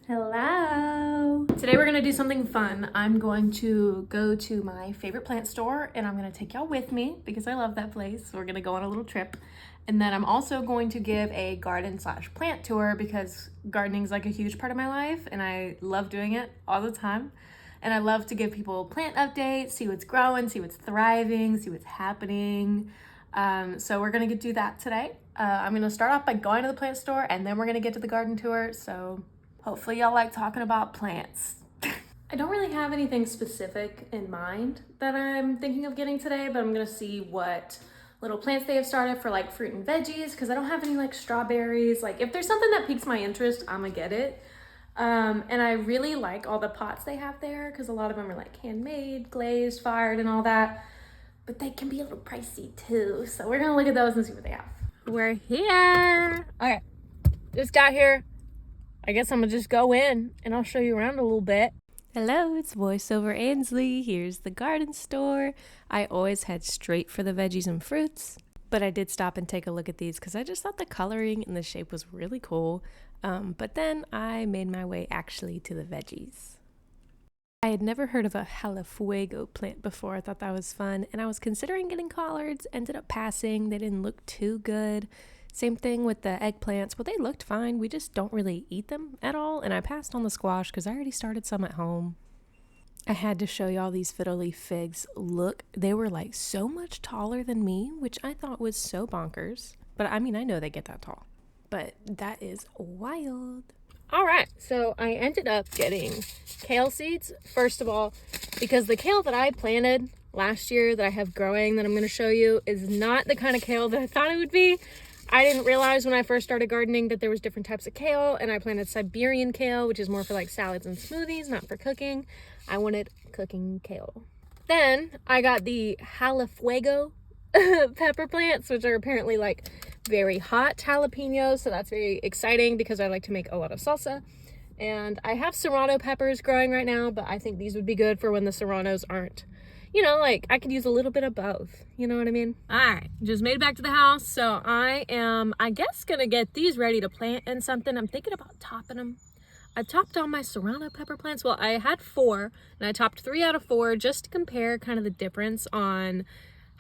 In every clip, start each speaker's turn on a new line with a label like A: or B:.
A: Hello! Today we're gonna do something fun. I'm going to go to my favorite plant store and I'm gonna take y'all with me because I love that place. We're gonna go on a little trip. And then I'm also going to give a garden/plant tour because gardening is like a huge part of my life and I love doing it all the time. And I love to give people plant updates, see what's growing, see what's thriving, see what's happening. So we're gonna do that today. I'm gonna start off by going to the plant store and then we're gonna get to the garden tour. So hopefully y'all like talking about plants. I don't really have anything specific in mind that I'm thinking of getting today, but I'm gonna see what little plants they have started for like fruit and veggies because I don't have any like strawberries. Like if there's something that piques my interest, I'm gonna get it. And I really like all the pots they have there because a lot of them are like handmade, glazed, fired, and all that. But they can be a little pricey too. So we're gonna look at those and see what they have. We're here. Okay, just got here. I guess I'm gonna just go in and I'll show you around a little bit.
B: Hello, it's voiceover Ansley. Here's the garden store. I always head straight for the veggies and fruits, but I did stop and take a look at these because I just thought the coloring and the shape was really cool. But then I made my way actually to the veggies. I had never heard of a jalafuego plant before. I thought that was fun, and I was considering getting collards, ended up passing. They didn't look too good. Same thing with the eggplants. Well, they looked fine. We just don't really eat them at all. And I passed on the squash because I already started some at home. I had to show y'all these fiddle leaf figs. Look, they were like so much taller than me, which I thought was so bonkers. But I mean, I know they get that tall. But that is wild.
A: All right, so I ended up getting kale seeds, first of all, because the kale that I planted last year that I have growing that I'm going to show you is not the kind of kale that I thought it would be. I didn't realize when I first started gardening that there was different types of kale, and I planted Siberian kale, which is more for like salads and smoothies, not for cooking. I wanted cooking kale. Then I got the jalafuego pepper plants, which are apparently like very hot jalapenos, so that's very exciting because I like to make a lot of salsa. And I have serrano peppers growing right now, but I think these would be good for when the serranos aren't, you know, like I could use a little bit of both. You know what I mean? All right, just made it back to the house. So I am, I guess, gonna get these ready to plant in something. I'm thinking about topping them. I topped all my serrano pepper plants. Well, I had 4 and I topped 3 out of 4 just to compare kind of the difference on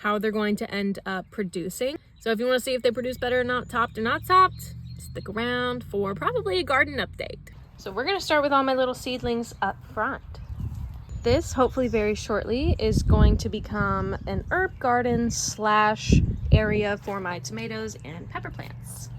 A: how they're going to end up producing. So if you want to see if they produce better or not topped, stick around for probably a garden update. So we're gonna start with all my little seedlings up front. This, hopefully very shortly, is going to become an herb garden / area for my tomatoes and pepper plants.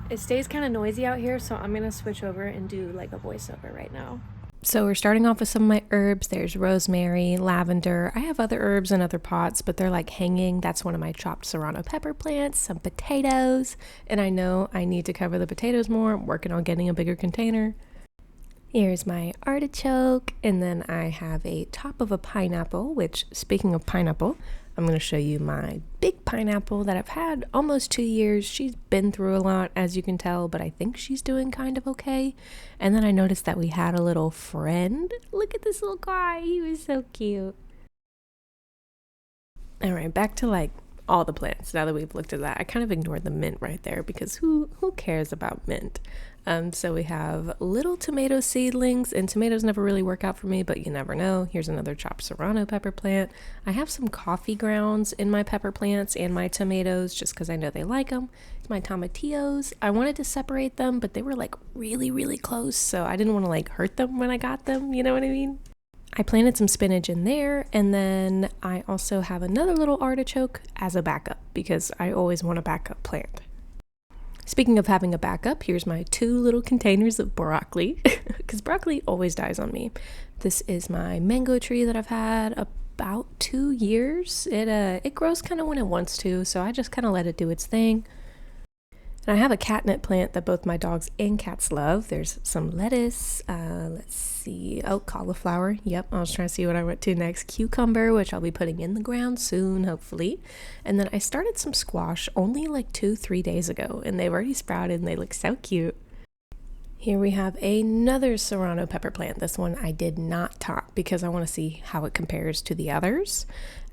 A: It stays kind of noisy out here, so I'm gonna switch over and do like a voiceover right now.
B: So we're starting off with some of my herbs. There's rosemary, lavender. I have other herbs in other pots, but they're like hanging. That's one of my chopped serrano pepper plants, some potatoes. And I know I need to cover the potatoes more. I'm working on getting a bigger container. Here's my artichoke, and then I have a top of a pineapple, which, speaking of pineapple, I'm going to show you my big pineapple that I've had almost 2 years. She's been through a lot, as you can tell, but I think she's doing kind of okay. And then I noticed that we had a little friend. Look at this little guy. He was so cute. All right, back to like all the plants. Now that we've looked at that, I kind of ignored the mint right there because who cares about mint? So we have little tomato seedlings, and tomatoes never really work out for me, but you never know. Here's another chopped serrano pepper plant. I have some coffee grounds in my pepper plants and my tomatoes just because I know they like them. It's my tomatillos. I wanted to separate them, but they were like really, really close, so I didn't want to like hurt them when I got them. You know what I mean? I planted some spinach in there, and then I also have another little artichoke as a backup because I always want a backup plant. Speaking of having a backup, here's my 2 little containers of broccoli because broccoli always dies on me. This is my mango tree that I've had about 2 years. It grows kind of when it wants to, so I just kind of let it do its thing. And I have a catnip plant that both my dogs and cats love. There's some lettuce, let's see, cauliflower. Yep, I was trying to see what I went to next. Cucumber, which I'll be putting in the ground soon, hopefully. And then I started some squash only like 2-3 days ago, and they've already sprouted and they look so cute. Here we have another serrano pepper plant. This one I did not top because I want to see how it compares to the others.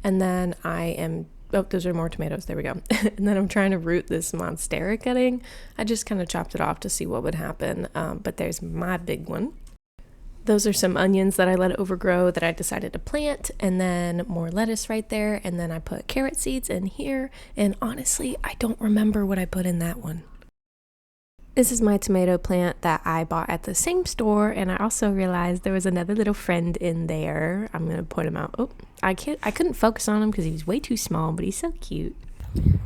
B: And then I am Oh, those are more tomatoes. There we go. And then I'm trying to root this monstera cutting. I just kind of chopped it off to see what would happen. But there's my big one. Those are some onions that I let overgrow that I decided to plant, and then more lettuce right there. And then I put carrot seeds in here. And honestly, I don't remember what I put in that one. This is my tomato plant that I bought at the same store, and I also realized there was another little friend in there. I'm gonna point him out. Oh, I couldn't focus on him because he was way too small, but he's so cute.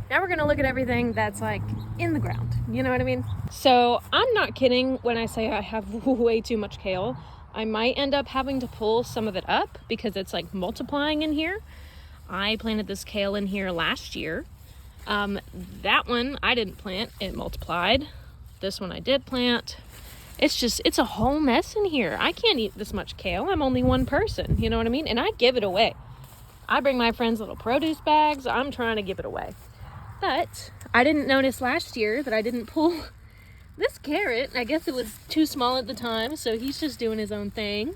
A: Now we're gonna look at everything that's like in the ground. You know what I mean? So I'm not kidding when I say I have way too much kale. I might end up having to pull some of it up because it's like multiplying in here. I planted this kale in here last year. That one I didn't plant, it multiplied. This one I did plant. It's a whole mess in here. I can't eat this much kale. I'm only one person, you know what I mean? And I give it away. I bring my friends little produce bags. I'm trying to give it away. But I didn't notice last year that I didn't pull this carrot. I guess it was too small at the time, so he's just doing his own thing.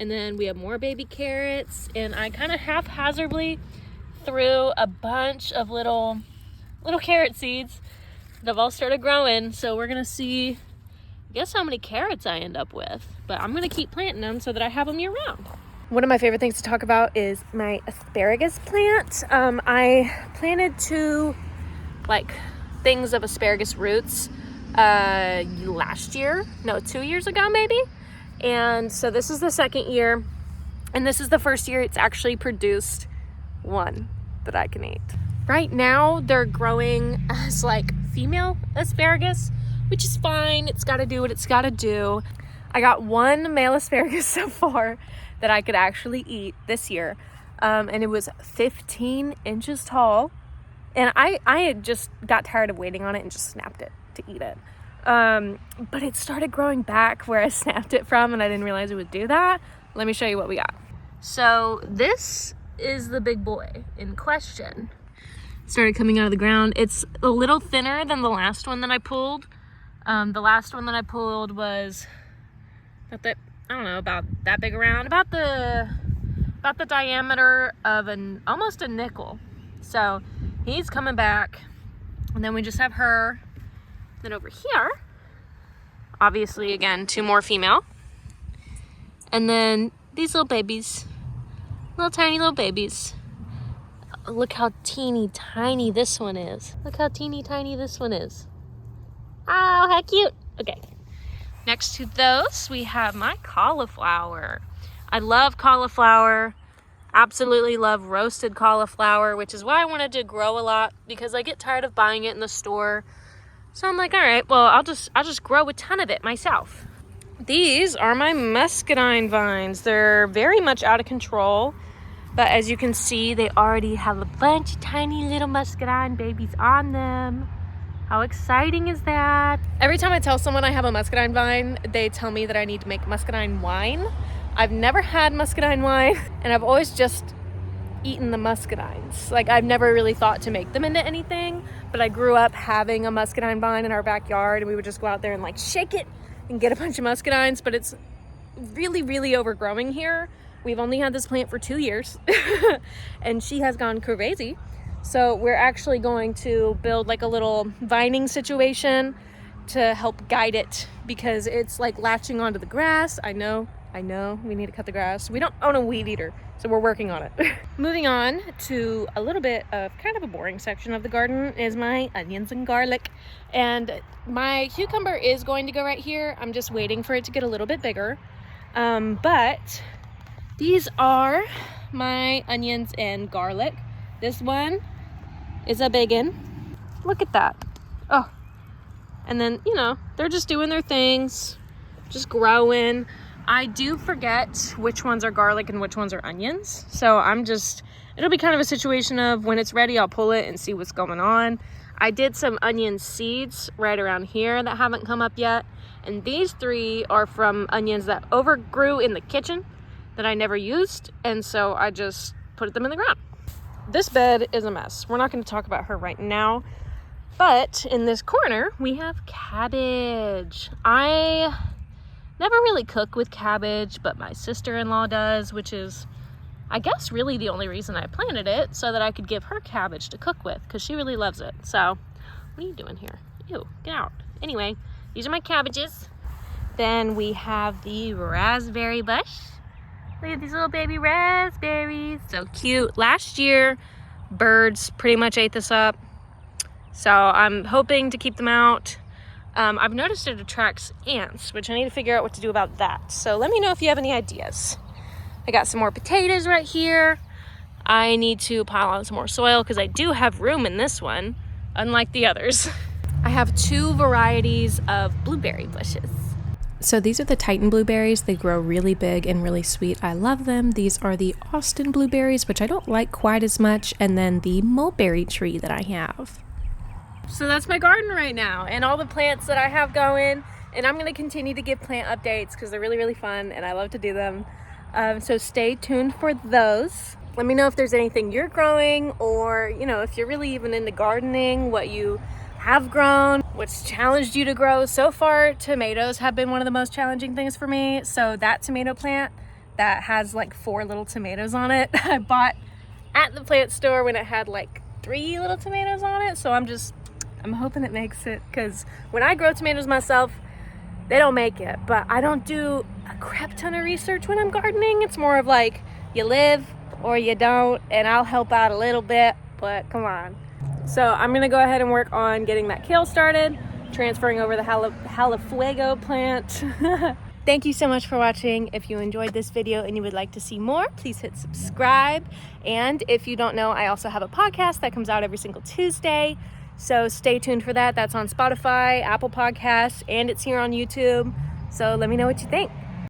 A: And then we have more baby carrots, and I kind of haphazardly threw a bunch of little carrot seeds that have all started growing. So we're gonna see, guess how many carrots I end up with. But I'm gonna keep planting them so that I have them year round. One of my favorite things to talk about is my asparagus plant. I planted 2 things of asparagus roots last year, no, 2 years ago maybe. And so this is the second year, and this is the first year it's actually produced one that I can eat. Right now they're growing as female asparagus, which is fine. It's got to do what it's got to do. I got 1 male asparagus so far that I could actually eat this year, and it was 15 inches tall, and I had just got tired of waiting on it and just snapped it to eat it. But it started growing back where I snapped it from, and I didn't realize it would do that. Let me show you what we got. So this is the big boy in question. Started coming out of the ground. It's a little thinner than the last one that I pulled. The last one that I pulled was about that big around, about the diameter of almost a nickel. So he's coming back, and then we just have her. Then over here, obviously again 2 more female, and then these little babies, little tiny little babies. Look how teeny tiny this one is. Look how teeny tiny this one is. Oh, how cute. Okay. Next to those, we have my cauliflower. I love cauliflower. Absolutely love roasted cauliflower, which is why I wanted to grow a lot, because I get tired of buying it in the store. So I'm like, all right, well, I'll just grow a ton of it myself. These are my muscadine vines. They're very much out of control. But as you can see, they already have a bunch of tiny little muscadine babies on them. How exciting is that? Every time I tell someone I have a muscadine vine, they tell me that I need to make muscadine wine. I've never had muscadine wine, and I've always just eaten the muscadines. I've never really thought to make them into anything, but I grew up having a muscadine vine in our backyard, and we would just go out there and shake it and get a bunch of muscadines, but it's really, really overgrowing here. We've only had this plant for 2 years, and she has gone crazy. So we're actually going to build a little vining situation to help guide it, because it's latching onto the grass. I know, we need to cut the grass. We don't own a weed eater, so we're working on it. Moving on to a little bit of kind of a boring section of the garden is my onions and garlic. And my cucumber is going to go right here. I'm just waiting for it to get a little bit bigger. But these are my onions and garlic. This one is a biggin. Look at that. Oh, and then, they're just doing their things, just growing. I do forget which ones are garlic and which ones are onions. So it'll be kind of a situation of when it's ready, I'll pull it and see what's going on. I did some onion seeds right around here that haven't come up yet. And these 3 are from onions that overgrew in the kitchen that I never used. And so I just put them in the ground. This bed is a mess. We're not going to talk about her right now. But in this corner, we have cabbage. I never really cook with cabbage, but my sister-in-law does, which is, I guess really the only reason I planted it, so that I could give her cabbage to cook with, because she really loves it. So, what are you doing here? Ew, get out. Anyway, these are my cabbages. Then we have the raspberry bush. Look at these little baby raspberries. So cute. Last year, birds pretty much ate this up. So I'm hoping to keep them out. I've noticed it attracts ants, which I need to figure out what to do about that. So let me know if you have any ideas. I got some more potatoes right here. I need to pile on some more soil because I do have room in this one, unlike the others. I have 2 varieties of blueberry bushes.
B: So these are the Titan blueberries. They grow really big and really sweet. I love them. These are the Austin blueberries, which I don't like quite as much, and then the mulberry tree that I have.
A: So that's my garden right now and all the plants that I have going, and I'm going to continue to give plant updates because they're really, really fun and I love to do them. So stay tuned for those. Let me know if there's anything you're growing, or, you know, if you're really even into gardening, what you have grown, what's challenged you to grow. So far, tomatoes have been one of the most challenging things for me. So that tomato plant that has like 4 little tomatoes on it, I bought at the plant store when it had like 3 little tomatoes on it. So I'm hoping it makes it, because when I grow tomatoes myself, they don't make it. But I don't do a crap ton of research when I'm gardening. It's more of like, you live or you don't, and I'll help out a little bit, but come on. So I'm gonna go ahead and work on getting that kale started, transferring over the Jalafuego plant. Thank you so much for watching. If you enjoyed this video and you would like to see more, please hit subscribe. And if you don't know, I also have a podcast that comes out every single Tuesday. So stay tuned for that. That's on Spotify, Apple Podcasts, and it's here on YouTube. So let me know what you think.